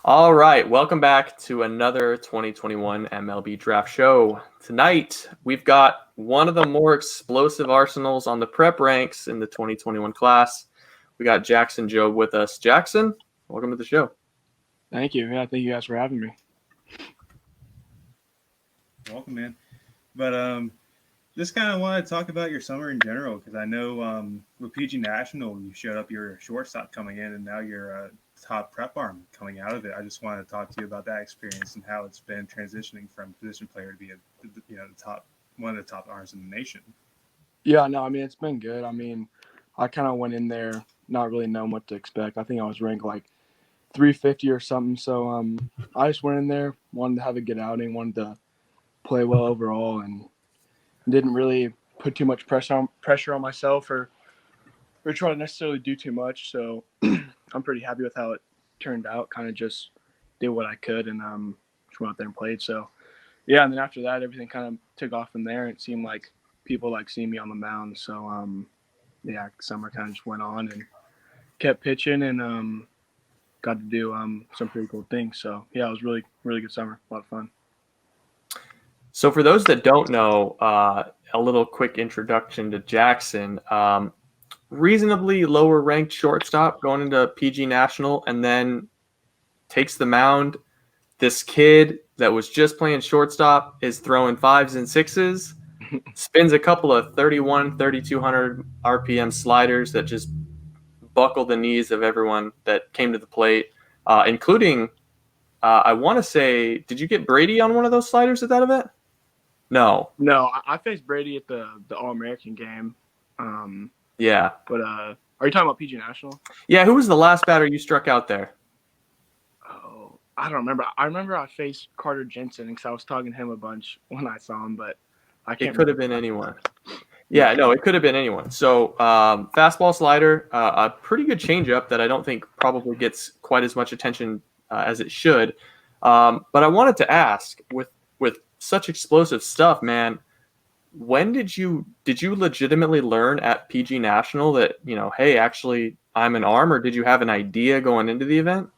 All right, welcome back to another 2021 MLB Draft Show. Tonight, we've got one of the more explosive arsenals on the prep ranks in the 2021 class. We got Jackson Jobe with us. Jackson, welcome to the show. Thank you. Yeah, thank you guys for having me. Welcome, man. But just kind of want to talk about your summer in general because I know with PG National you showed up your shortstop coming in, and now you're a top prep arm coming out of it. I just wanted to talk to you about that experience and how it's been transitioning from position player to be the top one of the top arms in the nation. Yeah, no, I mean it's been good. I mean, I kind of went in there not really knowing what to expect. I think I was ranked like 350 or something. So I just went in there, wanted to have a good outing, wanted to play well overall, and didn't really put too much pressure on myself or try to necessarily do too much. So I'm pretty happy with how it turned out. Kind of just did what I could and just went out there and played. So yeah, and then after that, everything kind of took off from there. It seemed like people like seeing me on the mound. So yeah, summer kind of just went on and kept pitching and got to do some pretty cool things. So yeah, it was really good summer, a lot of fun. So, for those that don't know, a little quick introduction to Jackson. Reasonably lower ranked shortstop going into PG National and then takes the mound. This kid that was just playing shortstop is throwing fives and sixes, spins a couple of 31, 3200 RPM sliders that just buckle the knees of everyone that came to the plate, including, I want to say, did you get Brady on one of those sliders at that event? No. No, I faced Brady at the All American game. Um, Yeah. but are you talking about PG National? Yeah, who was the last batter you struck out there? Oh, I don't remember. I remember I faced Carter Jensen because I was talking to him a bunch when I saw him, but I It can't could remember. have been anyone. Yeah. Yeah, no, it could have been anyone. So, fastball slider, a pretty good changeup that I don't think probably gets quite as much attention as it should. But I wanted to ask, with such explosive stuff, man, when did you legitimately learn at PG National that, hey, actually I'm an arm, or did you have an idea going into the event?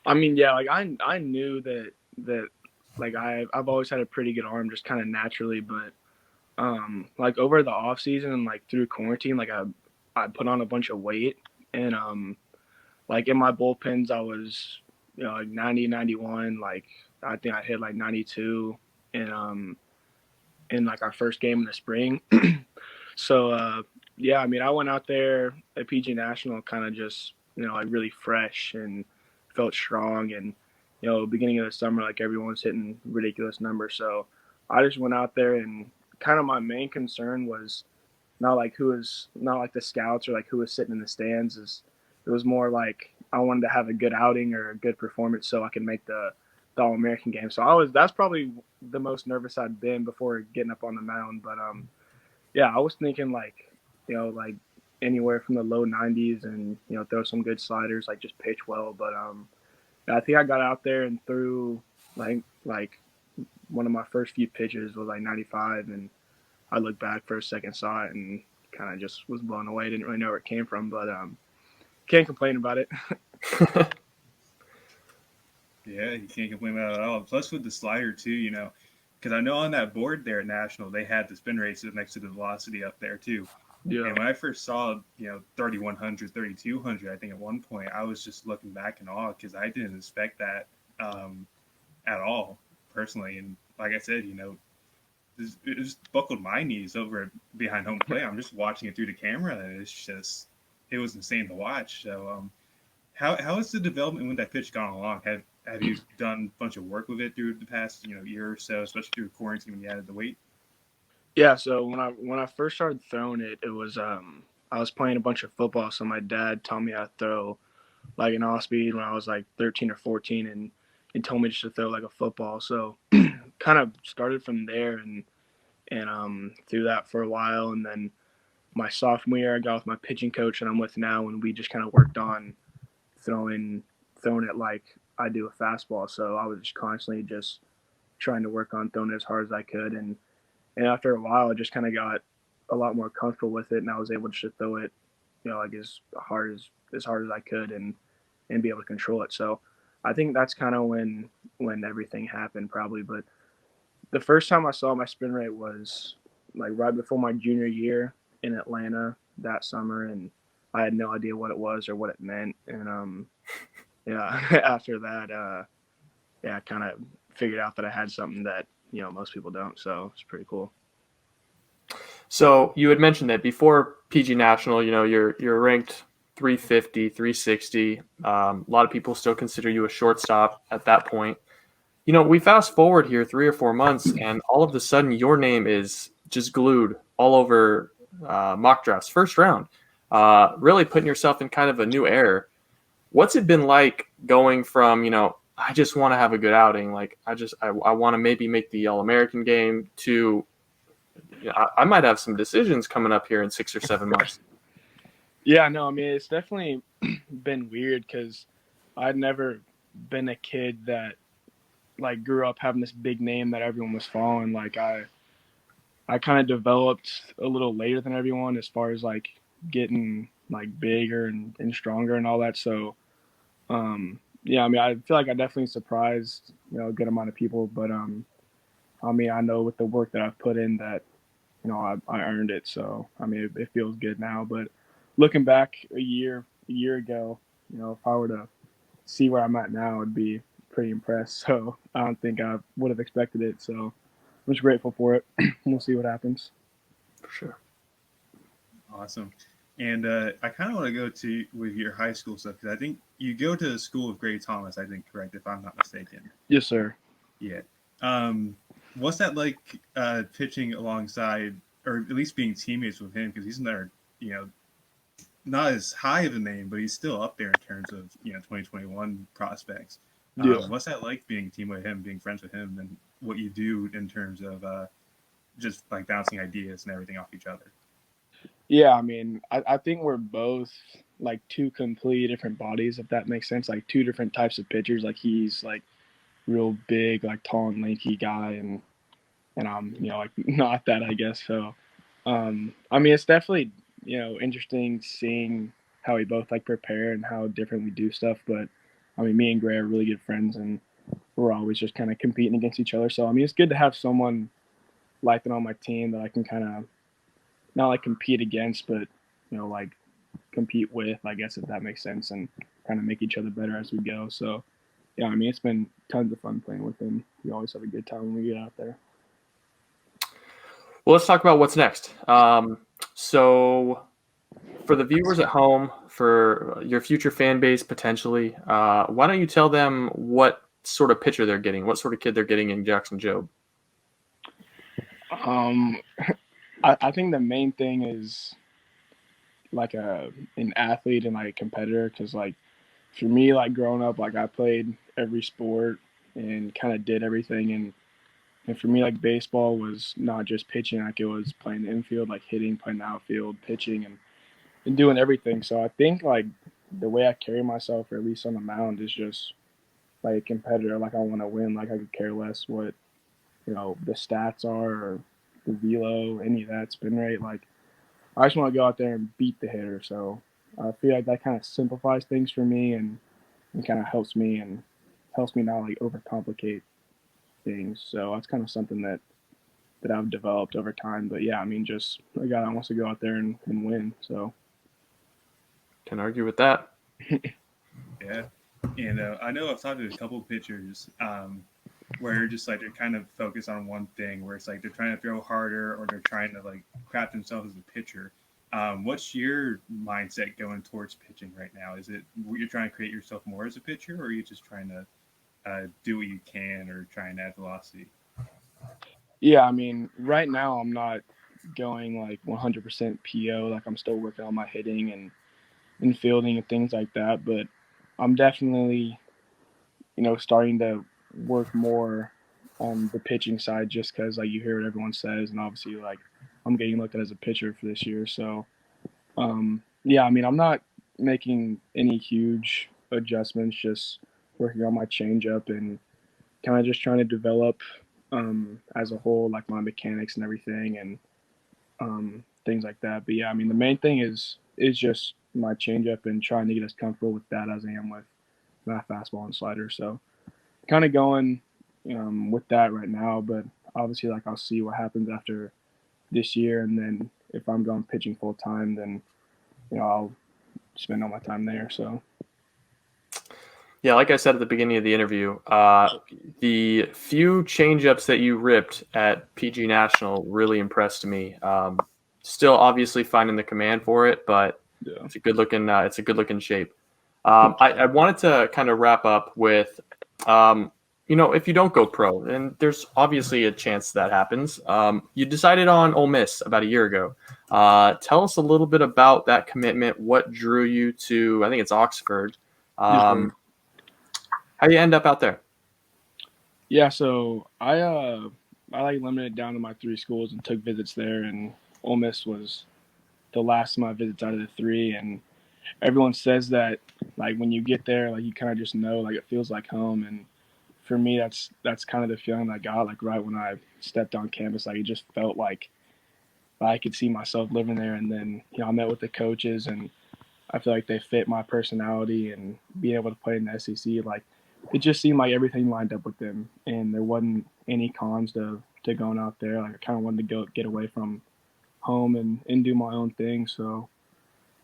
I mean, yeah, like I knew that like I've always had a pretty good arm just kind of naturally, but like over the off season and like through quarantine, like I put on a bunch of weight and like in my bullpens I was like 90, 91, like I think I hit like 92 in in like our first game in the spring. So yeah, I mean I went out there at PG National kind of just like really fresh and felt strong and beginning of the summer like everyone's hitting ridiculous numbers. So I just went out there and kind of my main concern was not like the scouts or like who was sitting in the stands. Is it was more like I wanted to have a good outing or a good performance so I could make the All American game. So that's probably the most nervous I'd been before getting up on the mound. But yeah, I was thinking like like anywhere from the low 90s and throw some good sliders, like just pitch well. But I think I got out there and threw like one of my first few pitches was like 95, and I looked back for a second, saw it, and kind of just was blown away. Didn't really know where it came from, but can't complain about it. Yeah, you can't complain about it at all. Plus with the slider too, because I know on that board there at National they had the spin rates next to the velocity up there too. Yeah, And when I first saw, 3,100, 3,200, I think at one point, I was just looking back in awe because I didn't expect that at all, personally. And like I said, it just buckled my knees over behind home plate. I'm just watching it through the camera, and it was insane to watch. So, how has the development with that pitch gone along? Have you done a bunch of work with it through the past, year or so, especially through quarantine when you added the weight? yeah. So when I first started throwing it, it was I was playing a bunch of football, so my dad taught me how to throw like an off speed when I was like 13 or 14, and told me just to throw like a football. So kind of started from there and through that for a while, and then my sophomore year I got with my pitching coach that I'm with now, and we just kind of worked on throwing throwing it like I do a fastball. So I was just constantly just trying to work on throwing it as hard as I could, and after a while, I just kind of got a lot more comfortable with it, and I was able to just throw it, like as hard as I could, and be able to control it. So I think that's kind of when everything happened probably. But the first time I saw my spin rate was like right before my junior year in Atlanta that summer, and I had no idea what it was or what it meant. And yeah, after that, yeah, I kind of figured out that I had something that most people don't. So it's pretty cool. So you had mentioned that before PG National, you're ranked 350, 360. A lot of people still consider you a shortstop at that point. We fast forward here 3 or 4 months, and all of a sudden your name is just glued all over mock drafts, first round. Really putting yourself in kind of a new era. What's it been like going from, I just want to have a good outing, like I want to maybe make the All American game, to I might have some decisions coming up here in 6 or 7 months. Yeah, no, I mean it's definitely been weird because I'd never been a kid that like grew up having this big name that everyone was following. Like I kind of developed a little later than everyone as far as like getting like bigger and stronger and all that. So yeah, I mean I feel like I definitely surprised a good amount of people, but I mean I know with the work that I've put in that I earned it. So I mean it feels good now. But looking back a year ago, if I were to see where I'm at now, I'd be pretty impressed. So I don't think I would have expected it. So I'm just grateful for it. We'll see what happens. For sure. Awesome. And I kind of want to go to with your high school stuff because I think you go to the school of Gray Thomas. I think, correct, if I'm not mistaken. Yes, sir. Yeah. What's that like pitching alongside, or at least being teammates with him? Because he's another, not as high of a name, but he's still up there in terms of 2021 prospects. Yeah. What's that like being team with him, being friends with him, and what you do in terms of just like bouncing ideas and everything off each other? Yeah, I mean, I think we're both like two completely different bodies, if that makes sense. Like two different types of pitchers. Like he's like real big, like tall and lanky guy, and I'm like not that, I guess. So, I mean, it's definitely interesting seeing how we both like prepare and how different we do stuff. But I mean, me and Gray are really good friends, and we're always just kind of competing against each other. So I mean, it's good to have someone like that on my team that I can kind of not like compete against, but like compete with, I guess, if that makes sense, and kind of make each other better as we go. So yeah, I mean, it's been tons of fun playing with him. We always have a good time when we get out there. Well, let's talk about what's next. So for the viewers at home, for your future fan base potentially, why don't you tell them what sort of pitcher they're getting, what sort of kid they're getting in Jackson Jobe? Um, I think the main thing is like an athlete and like a competitor, because like for me, like growing up, like I played every sport and kind of did everything, and for me, like baseball was not just pitching, like it was playing the infield, like hitting, playing the outfield, pitching, and doing everything. So I think like the way I carry myself, or at least on the mound, is just like a competitor. Like I want to win. Like I could care less what the stats are or the velo, any of that spin rate. Like I just want to go out there and beat the hitter. So I feel like that kind of simplifies things for me, and kind of helps me not like overcomplicate things. So that's kind of something that I've developed over time. But yeah, I mean, just a guy that wants to go out there and win. So Can argue with that. Yeah. And I know I've talked to a couple of pitchers where just like they're kind of focused on one thing, where it's like they're trying to throw harder or they're trying to like craft themselves as a pitcher. What's your mindset going towards pitching right now? Is it you're trying to create yourself more as a pitcher, or are you just trying to do what you can or try and add velocity? yeah, I mean, right now I'm not going like 100% PO. Like I'm still working on my hitting and fielding and things like that. But I'm definitely starting to work more on the pitching side, just because like you hear what everyone says, and obviously like I'm getting looked at as a pitcher for this year. So yeah, I mean I'm not making any huge adjustments, just working on my changeup and kind of just trying to develop as a whole, like my mechanics and everything, and things like that. But yeah, I mean the main thing is just my changeup and trying to get as comfortable with that as I am with my fastball and slider. So kind of going with that right now, but obviously like I'll see what happens after this year, and then if I'm going pitching full time, then I'll spend all my time there. So Yeah, like I said at the beginning of the interview, the few changeups that you ripped at PG National really impressed me. Still, obviously finding the command for it, but yeah, it's a good looking shape. I wanted to kind of wrap up with, if you don't go pro, and there's obviously a chance that happens. You decided on Ole Miss about a year ago. Tell us a little bit about that commitment. What drew you to? I think it's Oxford. yes, sir. How you end up out there? Yeah, so I like limited down to my 3 schools and took visits there, and Ole Miss was the last of my visits out of the 3. And everyone says that like when you get there, like you kind of just know, like it feels like home. And for me, that's kind of the feeling I got like right when I stepped on campus. Like it just felt like I could see myself living there. And then I met with the coaches, and I feel like they fit my personality and being able to play in the SEC. Like it just seemed like everything lined up with them, and there wasn't any cons to going out there. Like I kind of wanted to go get away from home and do my own thing. So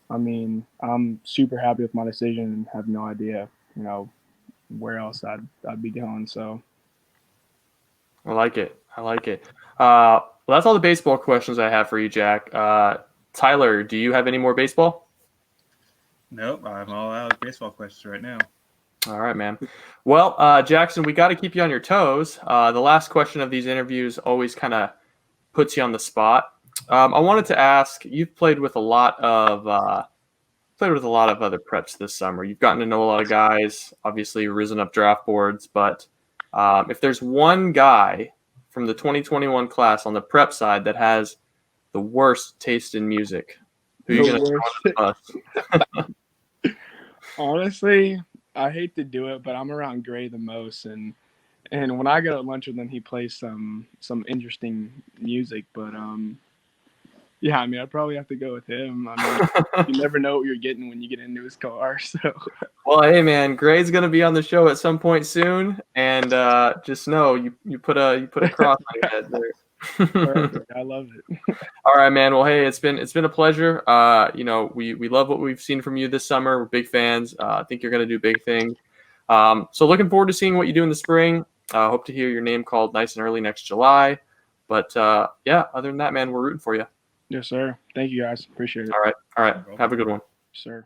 I mean, I'm super happy with my decision and have no idea, where else I'd be going. So I like it. Well, that's all the baseball questions I have for you, Jack. Tyler, do you have any more baseball? Nope, I'm all out of baseball questions right now. All right, man. Well, Jackson, we got to keep you on your toes. The last question of these interviews always kind of puts you on the spot. I wanted to ask, you've played with a lot of other preps this summer. You've gotten to know a lot of guys, obviously risen up draft boards, but if there's one guy from the 2021 class on the prep side that has the worst taste in music, who are you going to throw under the bus? honestly, I hate to do it, but I'm around Gray the most, and when I go to lunch with him, he plays some interesting music. But yeah, I mean, I'd probably have to go with him. I mean, you never know what you're getting when you get into his car. So Well, hey man, Gray's gonna be on the show at some point soon, and just know you put a cross on your head there. perfect. I love it. All right, man. Well, hey, it's been a pleasure. We love what we've seen from you this summer. We're big fans. I think you're gonna do big things. So looking forward to seeing what you do in the spring. Hope to hear your name called nice and early next July. But yeah, other than that, man, we're rooting for you. Yes, sir. Thank you, guys. Appreciate it. All right. Have a good one. Sir.